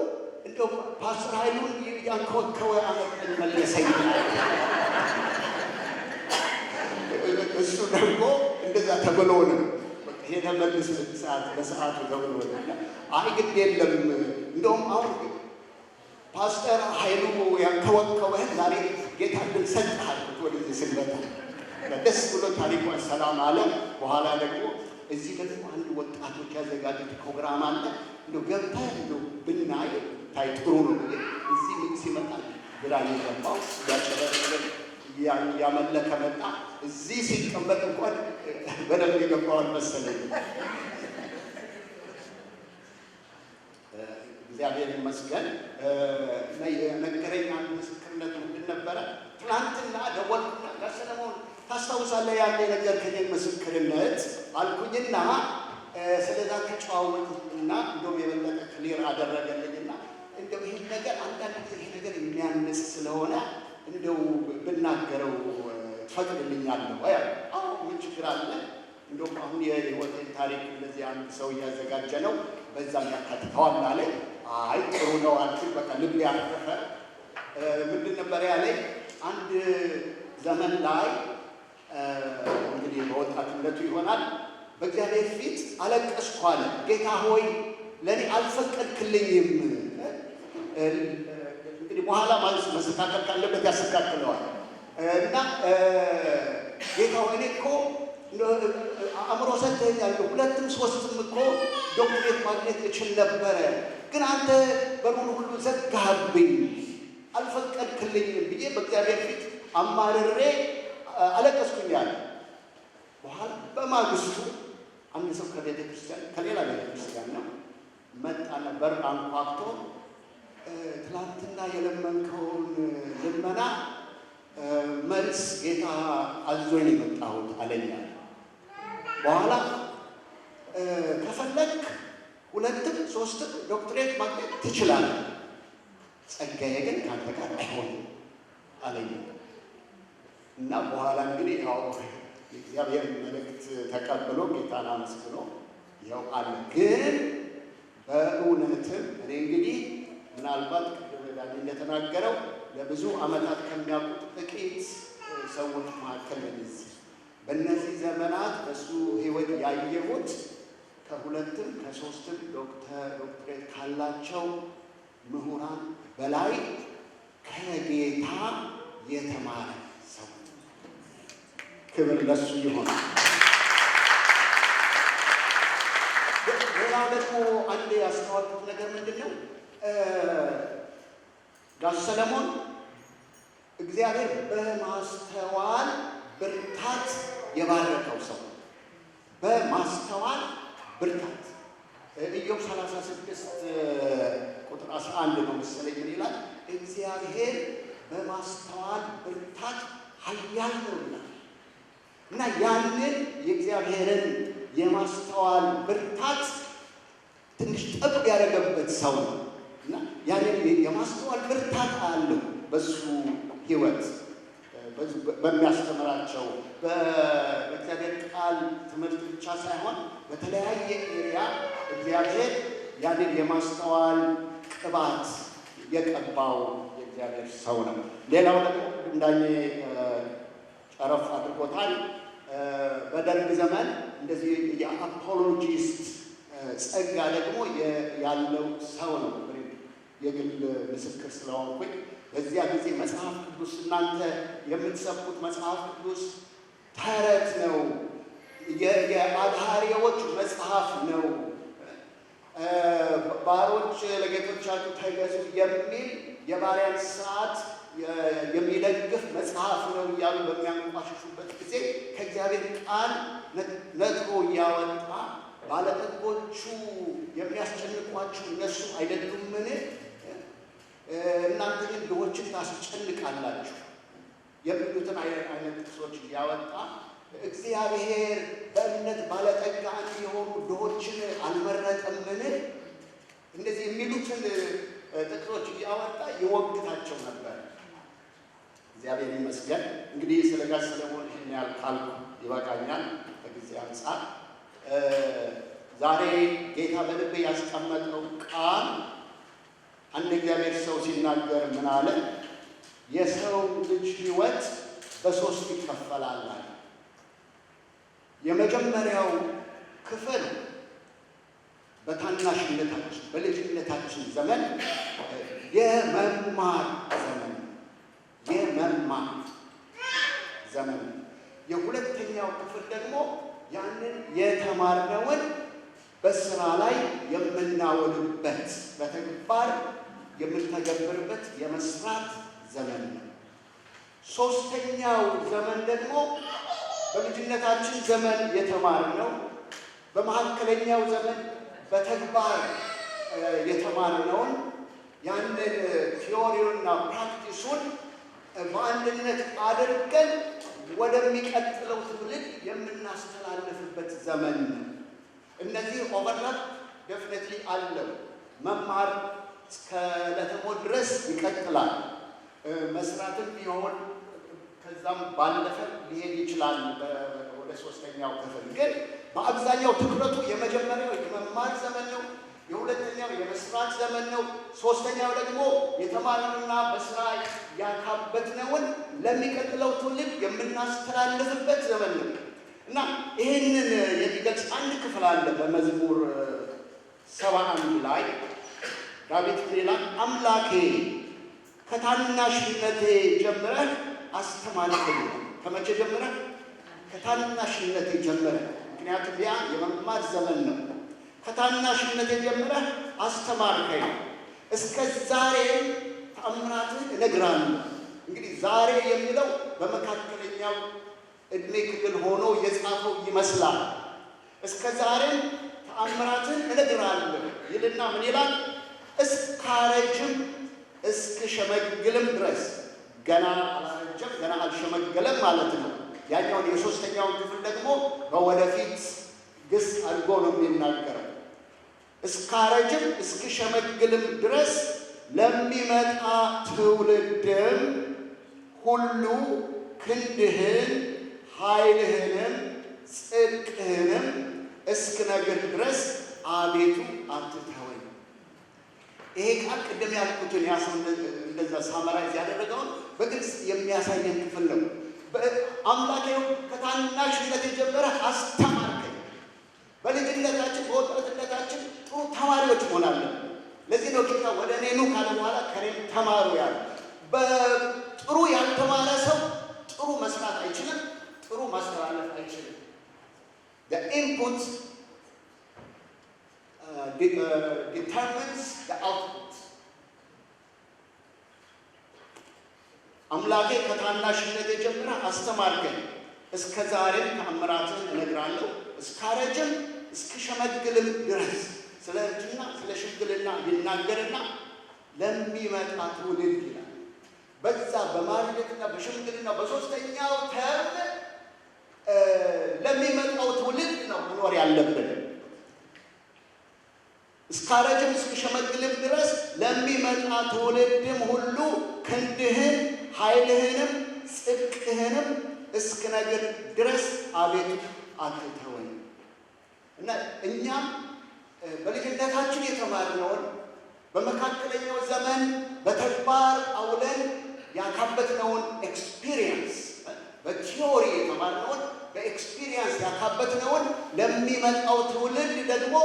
እንደው ፓስተር ኃይሉን ያንከወከወ አመት መለሰኝ። እሱ ደግሞ እንደዛ ተብሎ ነው ሄደ መልስ ሰዓት በሰዓቱ ተብሎ ነው። አይ ግድ የለም እንደውም አሁን ፓስተር ኃይሉ ያንከወከወህን ዛሬ ጌታ ግን ሰጥሃል ወደዚህ ስንመጣ ደስ ብሎ ታሪኳን ሰላም አለ። በኋላ ደግሞ እዚህ ደግሞ አንድ ወጣቶች ያዘጋጁት ፕሮግራም አለ። እንደው ገብተህ እንደው ብናይ ታይ ጥሩ ነው። እዚህ ሲመጣ ግራ የገባው ያጨበረበ ያመለከ መጣ። እዚህ ሲቀመጥ እንኳን በደንብ የገባውን መሰለኝ። እግዚአብሔር ይመስገን። የነገረኝ አንድ ምስክርነት ምንድን ነበረ? ትናንትና ደወልኩና ጋር ሰለሞን ታስታውሳለህ ያለ የነገርከኝን ምስክርነት አልኩኝና ስለዛ ተጨዋወትና እንደውም የበለጠ ክሊር አደረገልኝና እንደው ይህ ነገር አንዳንድ ጊዜ ይሄ ነገር የሚያንስ ስለሆነ እንደው ብናገረው ትፈቅድልኛለህ ወይ? አዎ ምን ችግር አለ? እንደውም አሁን የህይወቴን ታሪክ እንደዚህ አንድ ሰው እያዘጋጀ ነው፣ በዛም ያካትተዋል አለኝ። አይ ጥሩ ነው አልኩኝ። በቃ ልብ ያረፈ ምንድን ነበር ያለኝ? አንድ ዘመን ላይ እንግዲህ በወጣትነቱ ይሆናል በእግዚአብሔር ፊት አለቀስኩ አለ። ጌታ ሆይ ለእኔ አልፈቀድክልኝም። እንግዲህ በኋላ ማለት መስተካከል ካለበት ያስተካክለዋል። እና ጌታ ሆይ እኔ እኮ አእምሮ ሰጥተኸኛል፣ ሁለትም ሶስትም እኮ ዶክትሬት ማግኘት እችል ነበረ፣ ግን አንተ በሩን ሁሉ ዘጋህብኝ፣ አልፈቀድክልኝም ብዬ በእግዚአብሔር ፊት አማርሬ አለቀስኩኛል። በኋላ በማግስቱ አንድ ሰው ከቤተ ክርስቲያን ከሌላ ቤተ ክርስቲያን ነው መጣና በር አንኳኩቶ ትላንትና የለመንከውን ልመና መልስ ጌታ አዞኝ የመጣሁት አለኛል። በኋላ ከፈለክ ሁለትም ሶስትም ዶክትሬት ማግኘት ትችላለህ፣ ጸጋዬ ግን ካንተ ጋር አይሆንም አለኝ። እና በኋላ እንግዲህ ያው የእግዚአብሔር መልእክት ተቀብሎ ጌታን አመስግኖ ያው አለ። ግን በእውነትም እኔ እንግዲህ ምናልባት ቅድም ዳኒ እንደተናገረው ለብዙ ዓመታት ከሚያውቁት ጥቂት ሰዎች መካከል በእነዚህ ዘመናት በሱ ሕይወት ያየሁት ከሁለትም ከሶስትም ዶክትሬት ካላቸው ምሁራን በላይ ከጌታ የተማረ ሰው። ክብር ለሱ ይሆን። ሌላው ደግሞ አንድ ያስተዋልኩት ነገር ምንድን ነው? ጋሽ ሰለሞን እግዚአብሔር በማስተዋል ብርታት የባረከው ሰው፣ በማስተዋል ብርታት። ኢዮብ 36 ቁጥር 11 ነው መሰለኝ ይላል፣ እግዚአብሔር በማስተዋል ብርታት ኃያል ነው ይላል። እና ያንን የእግዚአብሔርን የማስተዋል ብርታት ትንሽ ጠብ ያደረገበት ሰው ነው። እና ያንን የማስተዋል ብርታት አለው በሱ ሕይወት በሚያስተምራቸው በእግዚአብሔር ቃል ትምህርት ብቻ ሳይሆን በተለያየ ኤሪያ እግዚአብሔር ያንን የማስተዋል ቅባት የቀባው የእግዚአብሔር ሰው ነው። ሌላው ደግሞ እንዳኔ ጨረፍ አድርጎታል። በደርግ ዘመን እንደዚህ የአፖሎጂስት ጸጋ ደግሞ ያለው ሰው ነው። የግል ምስክር ስለሆንኩኝ በዚያ ጊዜ መጽሐፍ ቅዱስ እናንተ የምትሰብኩት መጽሐፍ ቅዱስ ተረት ነው፣ የአድሃሪዎች መጽሐፍ ነው፣ ባሮች ለጌቶቻችሁ ተገዙ የሚል የባሪያን ሰዓት የሚደግፍ መጽሐፍ ነው እያሉ በሚያንቋሽሹበት ጊዜ ከእግዚአብሔር ቃል ነጥሮ እያወጣ ባለጠጎቹ የሚያስጨንቋችሁ እነሱ አይደሉምን? እናንተ ግን ድሆችን ታስጨንቃላችሁ የሚሉትን አይነት ጥቅሶች እያወጣ እግዚአብሔር በእምነት ባለጠጋ እንዲሆኑ ድሆችን አልመረጠምን? እንደዚህ የሚሉትን ጥቅሶች እያወጣ ይወግታቸው ነበር። እግዚአብሔር ይመስገን። እንግዲህ ስለ ጋሽ ሰለሞን ይህን ያህል ካልኩ ይበቃኛል በጊዜ አንጻር። ዛሬ ጌታ በልቤ ያስቀመጠው ቃል አንድ እግዚአብሔር ሰው ሲናገር ምን አለ? የሰው ልጅ ሕይወት በሶስት ይከፈላል። የመጀመሪያው ክፍል በታናሽነታችን በልጅነታችን ዘመን የመማር ዘመን። የሁለተኛው ክፍል ደግሞ ያንን የተማርነውን በስራ ላይ የምናውልበት በተግባር የምንተገብርበት የመስራት ዘመን ነው። ሶስተኛው ዘመን ደግሞ በልጅነታችን ዘመን የተማርነው በመካከለኛው ዘመን በተግባር የተማርነውን ያንን ቲዮሪውንና ፕራክቲሱን በአንድነት አድርገን ወደሚቀጥለው ትውልድ የምናስተላልፍበት ዘመን ነው። እነዚህ ኦቨርላፕ ደፍነትሊ አለው። መማር እስከ ለተሞት ድረስ ይቀጥላል። መስራትም ቢሆን ከዛም ባለፈ ሊሄድ ይችላል። ወደ ሶስተኛው ክፍል ግን በአብዛኛው ትኩረቱ የመጀመሪያው የመማር ዘመን ነው። የሁለተኛው የመስራት ዘመን ነው። ሶስተኛው ደግሞ የተማርነውና በስራ ያካበትነውን ለሚቀጥለው ትውልድ የምናስተላልፍበት ዘመን ነው እና ይህንን የሚገልጽ አንድ ክፍል አለ በመዝሙር 71 ላይ ዳዊት ምን ይላል? አምላኬ ከታናሽነቴ ጀምረህ አስተማርከኝ። ከመቼ ጀምረህ? ከታናሽነቴ ጀምረህ። ምክንያቱም ያ የመማር ዘመን ነው። ከታናሽነቴ ጀምረህ አስተማርከኝ፣ እስከ ዛሬም ተአምራትህን እነግራለሁ። እንግዲህ ዛሬ የሚለው በመካከለኛው እድሜ ክልል ሆኖ የጻፈው ይመስላል። እስከ ዛሬም ተአምራትህን እነግራለሁ ይልና ምን ይላል? እስካረጅም እስክሸመግልም ድረስ። ገና አላረጀም፣ ገና አልሸመገለም ማለት ነው። ያኛውን የሶስተኛውን ክፍል ደግሞ በወደፊት ግስ አድርጎ ነው የሚናገረው። እስካረጅም እስክሸመግልም ድረስ ለሚመጣ ትውልድም ሁሉ ክንድህን ኃይልህንም ጽድቅህንም እስክነግር ድረስ አቤቱ አትተወኝ። ይሄ ቃል ቅድም ያልኩትን ያ ሰው እንደዛ ሳመራይዝ ያደረገውን በግልጽ የሚያሳየን ክፍል ነው። አምላኬ ከታናሽነት የጀመረህ አስተማርከኝ። በልጅነታችን በወጣትነታችን ጥሩ ተማሪዎች ሆናለን። ለዚህ ነው ጌታ ወደ እኔ ኑ ካለ በኋላ ከኔም ተማሩ ያለ። በጥሩ ያልተማረ ሰው ጥሩ መስራት አይችልም፣ ጥሩ ማስተላለፍ አይችልም። The input determines the output. አምላኬ ከታናሽነት የጀመረህ አስተማርከኝ፣ እስከ ዛሬም ተአምራትህን እነግራለሁ፣ እስካረጅም እስክሸመግልም ድረስ። ስለ እርጅና ስለ ሽምግልና ይናገርና ለሚመጣ ትውልድ ይላል። በዛ በማርጀትና በሽምግልና በሶስተኛው ተርም ለሚመጣው ትውልድ ነው መኖር ያለብን። እስካረጅም እስክሸመግልም ድረስ ለሚመጣ ትውልድም ሁሉ ክንድህን ኃይልህንም ጽድቅህንም እስክነግር ድረስ አቤቱ አትተወኝ። እና እኛም በልጅነታችን የተማርነውን በመካከለኛው ዘመን በተግባር አውለን ያካበትነውን ኤክስፒሪየንስ፣ በቲዮሪ የተማርነውን በኤክስፒሪየንስ ያካበትነውን ለሚመጣው ትውልድ ደግሞ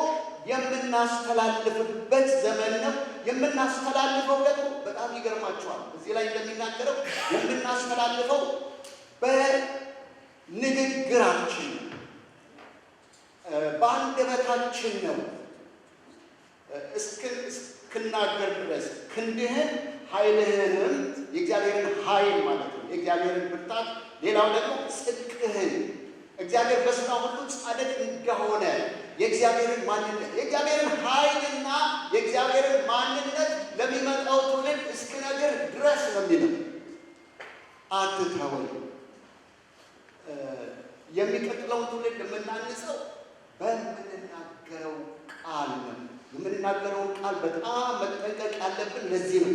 የምናስተላልፍበት ዘመን ነው። የምናስተላልፈው ደግሞ በጣም ይገርማችኋል። እዚህ ላይ እንደሚናገረው የምናስተላልፈው በንግግራችን በአንደበታችን ነው። እስክናገር ድረስ ክንድህን ኃይልህንም፣ የእግዚአብሔርን ኃይል ማለት ነው፣ የእግዚአብሔርን ብርታት፣ ሌላው ደግሞ ጽድቅህን፣ እግዚአብሔር በስራ ሁሉ ጻድቅ እንደሆነ የእግዚአብሔርን ማንነት፣ የእግዚአብሔርን ኃይልና የእግዚአብሔርን ማንነት ለሚመጣው ትውልድ እስክነግር ድረስ ነው የሚለው። አትተወኝ። የሚቀጥለውን ትውልድ የምናንጸው በምንናገረው ቃል ነው። የምንናገረውን ቃል በጣም መጠንቀቅ ያለብን ለዚህ ነው።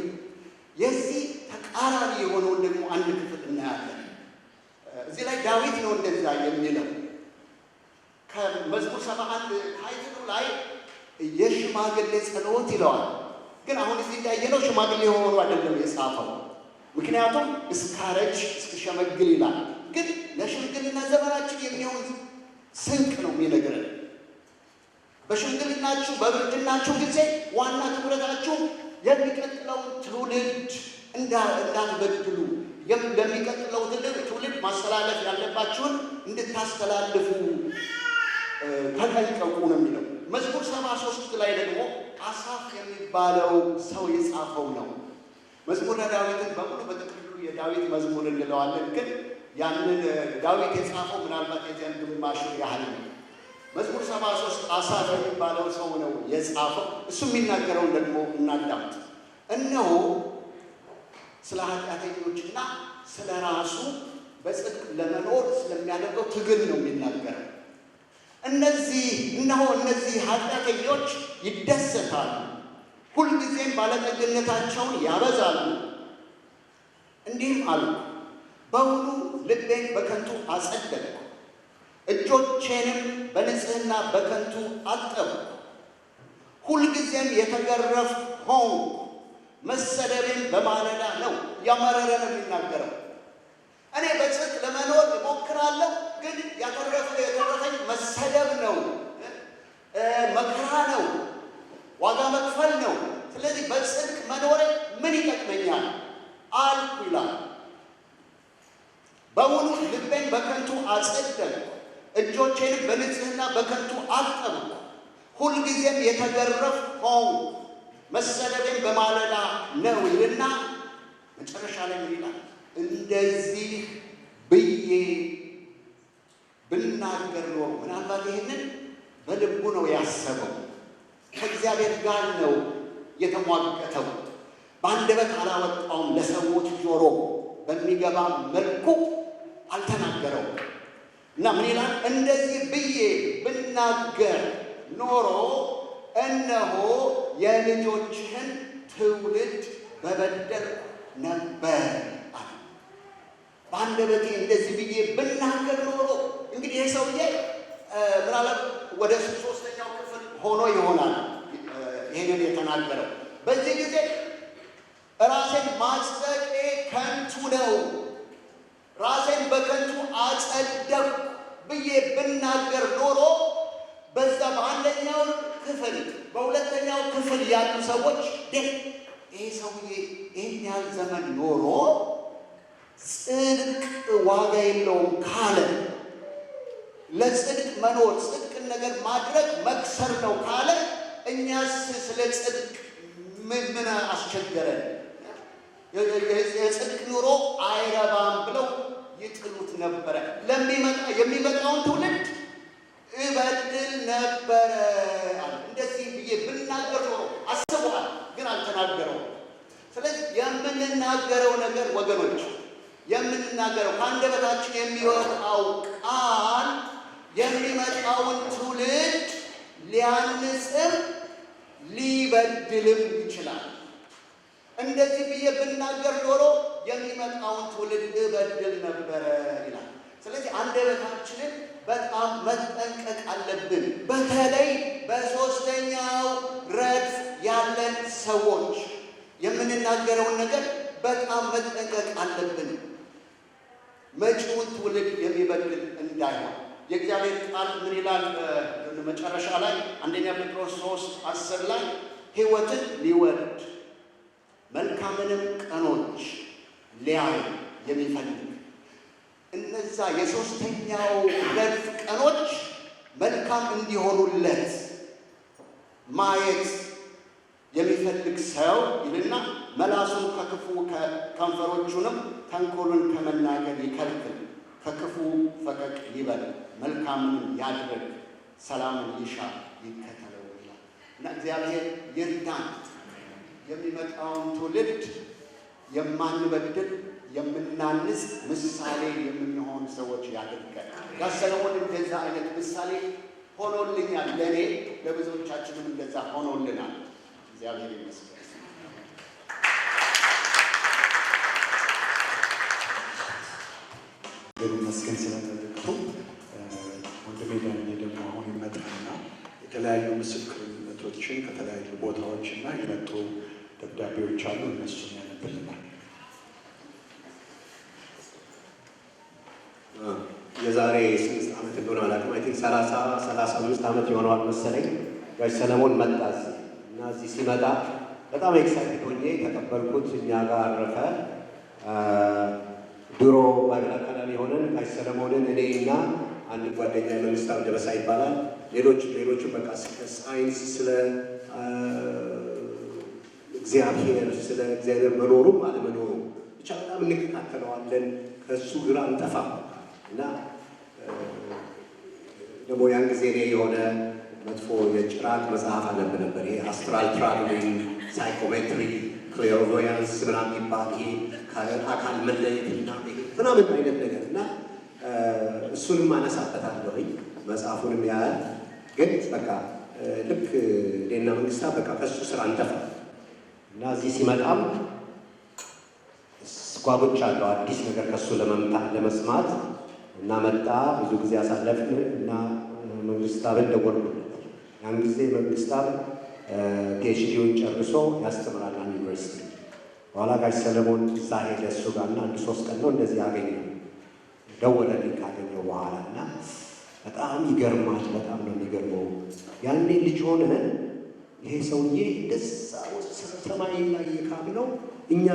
የዚህ ተቃራኒ የሆነውን ደግሞ አንድ ክፍል እናያለን። እዚህ ላይ ዳዊት ነው እንደዛ የሚለው። ከመዝሙር 71 ታይትሉ ላይ የሽማግሌ ጸሎት ይለዋል። ግን አሁን እዚህ እንዳየነው ሽማግሌ የሆኑ አይደለም የጻፈው። ምክንያቱም እስካረጅ እስክሸመግል ይላል። ግን ለሽምግልና ዘመናችን የሚሆን ስንቅ ነው የሚነግረን። በሽምግልናችሁ በብርድናችሁ ጊዜ ዋና ትኩረታችሁ የሚቀጥለውን ትውልድ እንዳትበድሉ፣ ለሚቀጥለው ትውልድ ማስተላለፍ ያለባችሁን እንድታስተላልፉ ተጠንቀቁ ነው የሚለው። መዝሙር 73 ላይ ደግሞ አሳፍ የሚባለው ሰው የጻፈው ነው። መዝሙረ ዳዊትን በሙሉ በጥቅሉ የዳዊት መዝሙር እንለዋለን። ግን ያንን ዳዊት የጻፈው ምናልባት የዚያን ግማሽ ያህል ነው። መዝሙር 73 አሳፍ የሚባለው ሰው ነው የጻፈው። እሱ የሚናገረውን ደግሞ እናዳምጥ። እነሆ ስለ ኃጢአተኞችና ስለ ራሱ በጽድቅ ለመኖር ስለሚያደርገው ትግል ነው የሚናገረው። እነሆ እነዚህ ኃጢአተኞች ይደሰታሉ፣ ሁልጊዜም ባለጠግነታቸውን ያበዛሉ። እንዲህም አሉ፣ በውኑ ልቤን በከንቱ አጸደቅሁ፣ እጆቼንም በንጽሕና በከንቱ አጠብኩ። ሁልጊዜም የተገረፍሁ ሆንኩ፣ መሰደቤን በማለዳ ነው። ያመረረ ነው የሚናገረው። እኔ በጽድቅ ለመኖር እሞክራለሁ፣ ግን የተረፈኝ መሰደብ ነው፣ መከራ ነው፣ ዋጋ መክፈል ነው። ስለዚህ በጽድቅ መኖሬ ምን ይጠቅመኛል አልኩ ይላል። በውኑ ልቤን በከንቱ አጸደቅሁ፣ እጆቼንም በንጽሕና በከንቱ አጠብኩ። ሁልጊዜም የተገረፍሁ ሆንኩ፣ መሰደቤን በማለዳ ነው ይልና መጨረሻ ላይ ምን ይላል? እንደዚህ ብዬ ብናገር ኖሮ። ምናልባት ይህንን በልቡ ነው ያሰበው። ከእግዚአብሔር ጋር ነው የተሟገተው። በአንደበት አላወጣውም። ለሰዎች ጆሮ በሚገባ መልኩ አልተናገረውም። እና ምን ይላል? እንደዚህ ብዬ ብናገር ኖሮ እነሆ የልጆችህን ትውልድ በበደልኩ ነበር አለ። በአንደበቴ እንደዚህ ብዬ ብናገር ኖሮ። እንግዲህ ይህ ሰውዬ ምናልባት ወደ 3ኛው ክፍል ሆኖ ይሆናል ይህንን የተናገረው። በዚህ ጊዜ ራሴን ማጽደቄ ከንቱ ነው፣ ራሴን በከንቱ አጸደቅሁ ብዬ ብናገር ኖሮ በዛ በአንደኛው ክፍል በሁለተኛው ክፍል ያሉ ሰዎች ይሄ ሰውዬ ይህን ያህል ዘመን ኖሮ ጽድቅ ዋጋ የለውም ካለ፣ ለጽድቅ መኖር ጽድቅን ነገር ማድረግ መክሰር ነው ካለ፣ እኛስ ስለ ጽድቅ ምን አስቸገረን? የጽድቅ ኑሮ አይረባም ብለው ይጥሉት ነበረ። የሚመጣውን ትውልድ እበድል ነበረ አለ። እንደዚህ ብዬ ብናገር ኖሮ አስበዋል፣ ግን አልተናገረውም። ስለዚህ የምንናገረው ነገር ወገኖች፣ የምንናገረው ከአንደበታችን የሚወጣው ቃል የሚመጣውን ትውልድ ሊያንጽም ሊበድልም ይችላል። እንደዚህ ብዬ ብናገር ኖሮ የሚመጣውን ትውልድ እበድል ነበረ ይላል። ስለዚህ አንደበታችንን በጣም መጠንቀቅ አለብን። በተለይ በ3ኛው ረድፍ ያለን ሰዎች የምንናገረውን ነገር በጣም መጠንቀቅ አለብን፣ መጪውን ትውልድ የሚበድል እንዳይሆን። የእግዚአብሔር ቃል ምን ይላል? መጨረሻ ላይ 1ኛ ጴጥሮስ 3:10 ላይ ሕይወትን ሊወድ መልካምንም ቀኖች ሊያይ የሚፈልግ እነዛ የ3ኛው ረድፍ ቀኖች መልካም እንዲሆኑለት ማየት የሚፈልግ ሰው ይልና መላሱን ከክፉ ከንፈሮቹንም ተንኮሉን ከመናገር ይከልክል፣ ከክፉ ፈቀቅ ይበል፣ መልካምንም ያድርግ፣ ሰላምን ይሻ ይከተለው ይላል። እና እግዚአብሔር ይርዳን፣ የሚመጣውን ትውልድ የማንበድል የምናንስ ምሳሌ የምንሆን ሰዎች ያድርገን። ጋሽ ሰለሞን እንደዛ አይነት ምሳሌ ሆኖልኛል። ለእኔ ለብዙዎቻችንም እንደዛ ሆኖልናል። እግዚአብሔር ይመስገን።
መስገን ስለተደረገው ወንድሜ ዳንኤል ደግሞ አሁን ይመጣና የተለያዩ ምስክርነቶች መልእክቶችን ከተለያዩ ቦታዎች እና የመጡ ደብዳቤዎች አሉ። እነሱን ያነብልናል።
የዛሬ ስንት ዓመት እንደሆነ አላውቅም። አይ ቲንክ 35 ዓመት የሆነዋል መሰለኝ። ጋሽ ሰለሞን መጣ እና እዚህ ሲመጣ በጣም ኤክሳይትድ ሆኜ ተቀበልኩት። እኛ ጋር አረፈ። ድሮ ባይብል አካዳሚ ሆነን ጋሽ ሰለሞንን እኔ እና አንድ ጓደኛ መንግስት ደበሳ ይባላል፣ ሌሎቹ በቃ ስለ ሳይንስ፣ ስለ እግዚአብሔር መኖሩም አለመኖሩም ብቻ በጣም እንከታተለዋለን። ከእሱ ግራ አንጠፋም እና ደግሞ ያን ጊዜ እኔ የሆነ መጥፎ የጭራቅ መጽሐፍ አነብ ነበር። ይሄ አስትራል ትራቭሊንግ፣ ሳይኮሜትሪ፣ ክሌርቮያንስ ምናምን የሚባል ይሄ አካል መለየት ምናምን አይነት ነገር እና እሱንም አነሳበታለሁኝ። መጽሐፉንም ያህል ግን በቃ ልክ እኔና መንግስታ በቃ ከእሱ ስራ አንጠፋ እና እዚህ ሲመጣም ጓጉቻለሁ አዲስ ነገር ከእሱ ለመስማት እና መጣ። ብዙ ጊዜ አሳለፍን እና መንግስታብን ደወልኩለት። ያን ጊዜ መንግስታብ ፒኤችዲውን ጨርሶ ያስተምራል ዩኒቨርሲቲ። በኋላ ጋሽ ሰለሞን እዛ ሄደ እሱ ጋር እና 1-3 ቀን ነው እንደዚህ አገኘው። ደወለልኝ ካገኘው በኋላ እና በጣም ይገርማል። በጣም ነው የሚገርመው። ያኔ ልጅ ሆነ ይሄ ሰውዬ እንደዛ ሰማይ ላይ የካብለው እኛ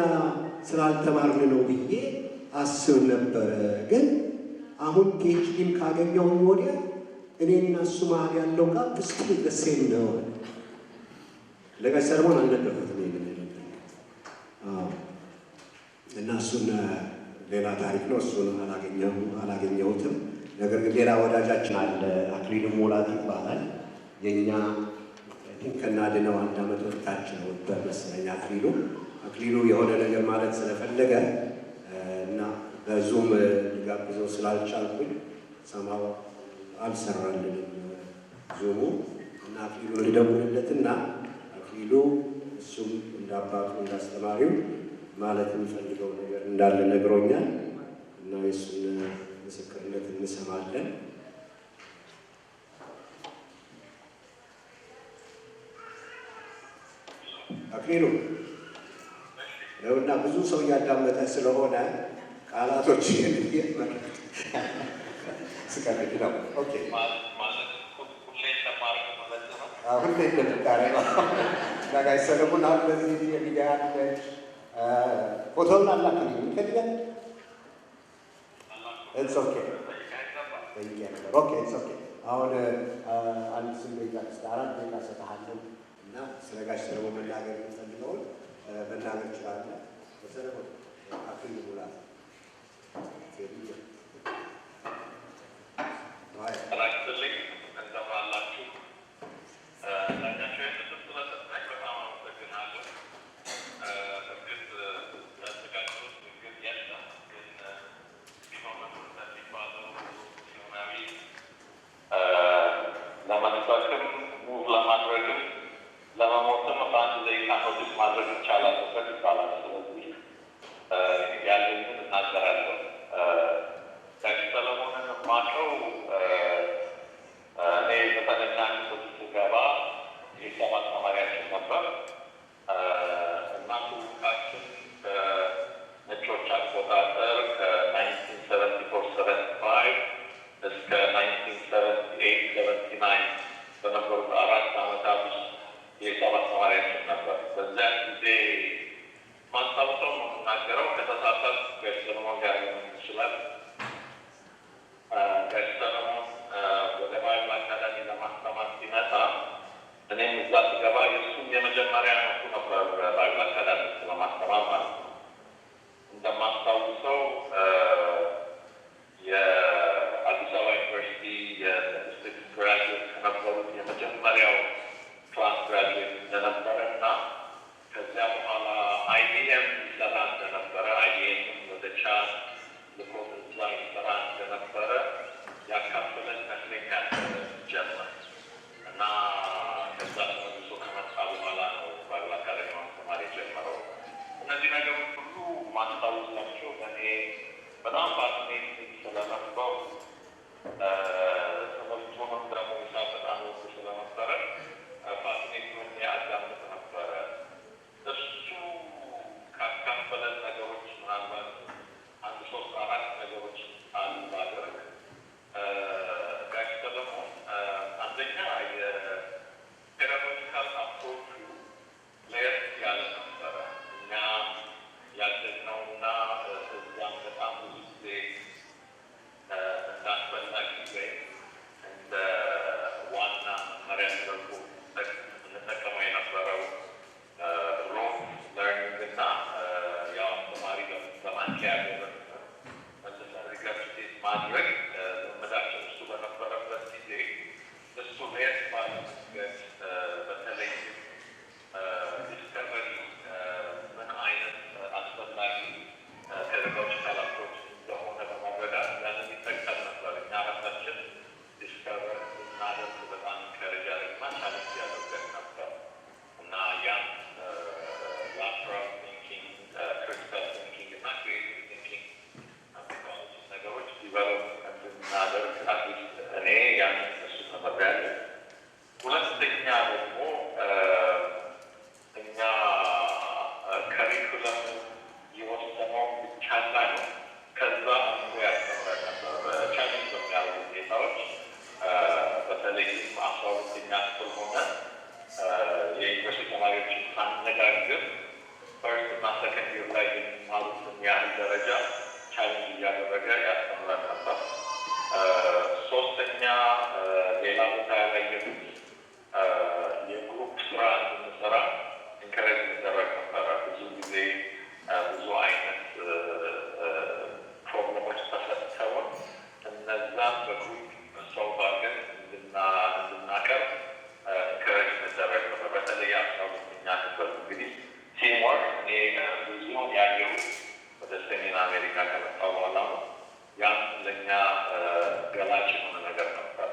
ስላልተማርን ነው ብዬ አስብ ነበረ። ግን አሁን ፒኤችዲም ካገኘው ወዲያ እኔና እሱ መሀል ያለው ጋር ብስክል ደሴም ነው። ለጋሽ ሰለሞን አልነገርኩትም እና እሱን ሌላ ታሪክ ነው። እሱን አላገኘሁትም። ነገር ግን ሌላ ወዳጃችን አለ፣ አክሊሉ ሙላት ይባላል። የእኛ ከናድነው 1 ዓመት ወጣች ነው በመሰለኝ አክሊሉ የሆነ ነገር ማለት ስለፈለገ እና በዙም ሊጋብዘው ስላልቻልኩኝ ሰማው አልሰራልንም ዙሙ እና አክሊሉን ልደውልለትና አክሊሉ እሱም እንዳባቱ እንዳስተማሪው ማለት የሚፈልገው ነገር እንዳለ ነግሮኛል እና የእሱን ምስክርነት እንሰማለን። አክሊሉ እና ብዙ ሰው እያዳመጠ ስለሆነ ቃላቶች ስቀልድ ነው። ኦኬ ሁሌ እንደምታረገው ጋሽ ሰለሞን አሁን በዚህ የሚዲያ ፎቶውን አላክልኝ ከዲያ ኢትስ ኦኬ ኦኬ ኢትስ ኦኬ። አሁን አንድ 4 ደቂቃ ሰጥሃለሁ እና ስለ ጋሽ ሰለሞን መናገር የምፈልገውን መናገር ይችላለን። ሰለሞን አክሊሉ ሙላት
ማድረግ ይቻላል ይባላል። ስለዚህ ያለኝን እናገራለሁ። ጋሽ ሰለሞንን የማውቀው እኔ ዘጠነኛ ክፍል ስገባ የሂሳብ አስተማሪያችን ነበር እና ትውውቃችን ከነጮች አቆጣጠር ከ1974/75 እስከ 1978/79 በነበሩት 4 ዓመታት ውስጥ የሂሳብ አስተማሪያችን ነበር። በዚያ ጊዜ ማስታወሰው የምናገረው ከተሳሳት ጋሽ ሰለሞን ጋር ሊሆን ይችላል። ጋሽ ሰለሞን ወደ ባይብል አካዳሚ ለማስተማር ሲመጣ እኔም እዛ ስገባ የእሱም የመጀመሪያ ዓመቱ ነበር ባይብል አካዳሚ ለማስተማር ማለት ነው። እንደማስታውሰው የአዲስ አበባ ዩኒቨርሲቲ የስታቲስቲክስ ግራጁዌት ከነበሩት የመጀመሪያው ክላስ ግራጁዌት እንደነበረ እና ከዚያ በኋላ IBM ይሰራ እንደነበረ IBM ወደ ቻድ ልኮት እዛ ይሰራ እንደነበረ ያካፈለን ይመስለኛል ጀመር እና ከዛ ተመልሶ ከመጣ በኋላ ነው ባይብል አካዳሚ ተማሪዎችን ሳነጋግር ፈርስት እና ሰከንድ ይር ላይ የሚማሩትን ያህል ደረጃ ቻሌንጅ እያደረገ ያስተምረን ነበር። ሶስተኛ ሌላ ቦታ ያላየሁት የግሩፕ ስራ እንድንሰራ ኢንከሬጅ እንደረግ ነበረ። ብዙ ጊዜ ብዙ አይነት ፕሮብለሞች ተሰጥተውን እነዛን በግሩፕ ሰው ባገን እንድናቀርብ ኢንከሬጅ እንደረግ ነበር። በተለይ 12ኛ ክፍል እንግዲህ ቲምወርክ እኔ ብዙ ያየሁት ወደ ሰሜን አሜሪካ ከመጣሁ በኋላ ነው። ያም ለእኛ ገላጭ የሆነ ነገር ነበር።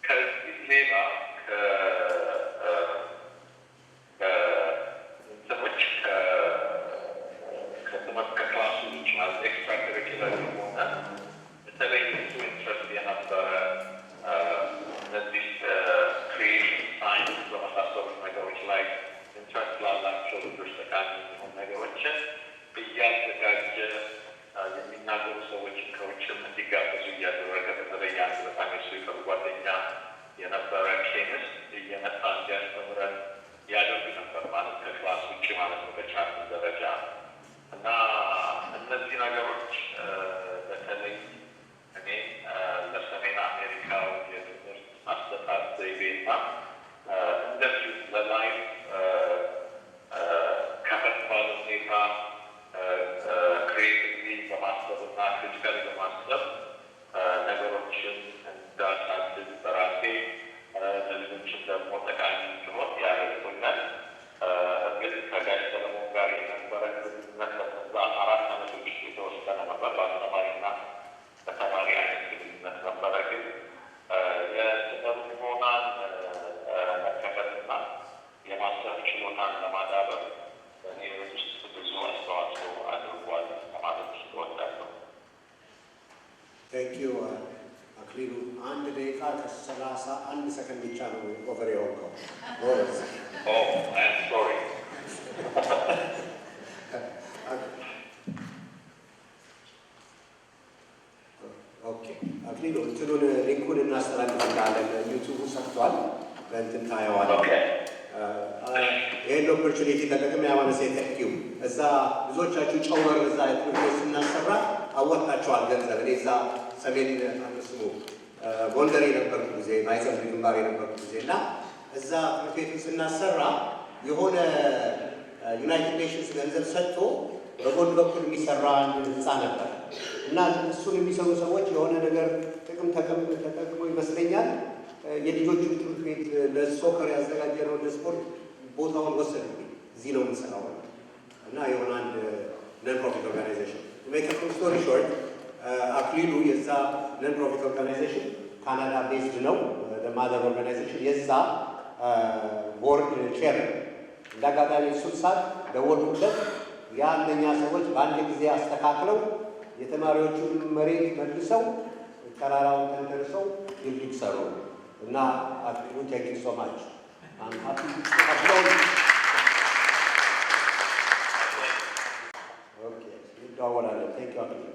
ከዚህ ሌላ እንትኖች ከትምህርት ከክላሱ ውጭ ማለት ኤክስትራ ከሪኩለር የሆነ በተለይ ብዙ ኢንትረስት የነበረ እነዚህ ክሪኤሽን ሳይንስ በመሳሰሉት ነገሮች ላይ ኢንትረስት ላላቸው ልጆች ጠቃሚ የሚሆኑ ነገሮችን እያዘጋጀ የሚናገሩ ሰዎችን ከውጭም እንዲጋበዙ እያደረገ በተለይ አንድ በጣም የሱ የቅርብ ጓደኛ የነበረ ኬሚስት እየመጣ እንዲያስተምረን ያደርግ ነበር። ማለት ከክላስ ውጭ ማለት ነው በቻርት ደረጃ እና እነዚህ ነገሮች በተለይ እኔ ለሰሜን አሜሪካው የትምህርት አሰጣጥ ዘይቤና እንደዚሁ ለላይፍ ከፈት ባለ ሁኔታ ክሪኤቲቭሊ በማሰብና ክሪቲካሊ በማሰብ ነገሮችን እንዳሳድግ በራሴ ለሌሎችን ደግሞ ጠቃሚ እንዲሆን ያደርጉኛል። እርግጥ ከጋሽ ሰለሞን ጋር የነበረ ግንኙነት በዛ 4 ዓመቶች ውስጥ የተወሰነ ነበር። በአስተማሪና በተማሪ አይነት ግንኙነት ነበረ። ግን የስነልቦናን መከፈትና የማሰብ ችሎታን ለማዳበር በእኔ ውስጥ ብዙ አስተዋጽኦ አድርጓል ለማለት እወዳለሁ።
ቴንክ ዩ አክሊሉ። 1 ደቂቃ ከ31 ሰከንድ ብቻ ነው ኦቨር የሆንከው።
ሶሪ
ኦኬ አክሊሉ፣ እንትኑን ሊንኩን እናስተላልፍልሃለን። ዩቱቡ ሰጥቷል፣ በእንትን ታየዋለህ። ይህን ኦፖርቹኒቲ ተጠቅሜ ያዋነ ቴንክ ዩ። እዛ ብዙዎቻችሁ ጨውበር እዛ ትምህርት ስናሰራ አወጣችኋል ገንዘብ። እኔ እዛ ሰሜን ስሙ ጎንደር የነበርኩ ጊዜ ማይሰብ ግንባር የነበርኩ ጊዜ እና እዛ ትምህርት ቤቱን ስናሰራ የሆነ ዩናይትድ ኔሽንስ ገንዘብ ሰጥቶ በጎን በኩል የሚሰራ አንድ ህንፃ ነበር እና እሱን የሚሰሩ ሰዎች የሆነ ነገር ጥቅም ተጠቅሞ ይመስለኛል የልጆቹን ትምህርት ቤት ለሶከር ያዘጋጀነው ለስፖርት ቦታውን ወሰዱብኝ። እዚህ ነው የምንሰራው እና የሆነ አንድ ነን ፕሮፊት ኦርጋናይዜሽን ሜክ ስቶሪ ሾርት አክሊሉ የዛ ነን ፕሮፊት ኦርጋናይዜሽን ካናዳ ቤዝድ ነው። ማዘር ኦርጋናይዜሽን የዛ ቦርድ ቼር እንደ አጋጣሚ እሱን ሳት ደወልኩለት። ያ አንደኛ ሰዎች በአንድ ጊዜ አስተካክለው የተማሪዎቹን መሬት መልሰው ተራራውን ተንተርሰው ድልድይ ሰሩ እና አክሊሉ ቴንክ ዩ ሶ ማች እንደዋወላለን። ቴንክ ዩ አክሊሉ።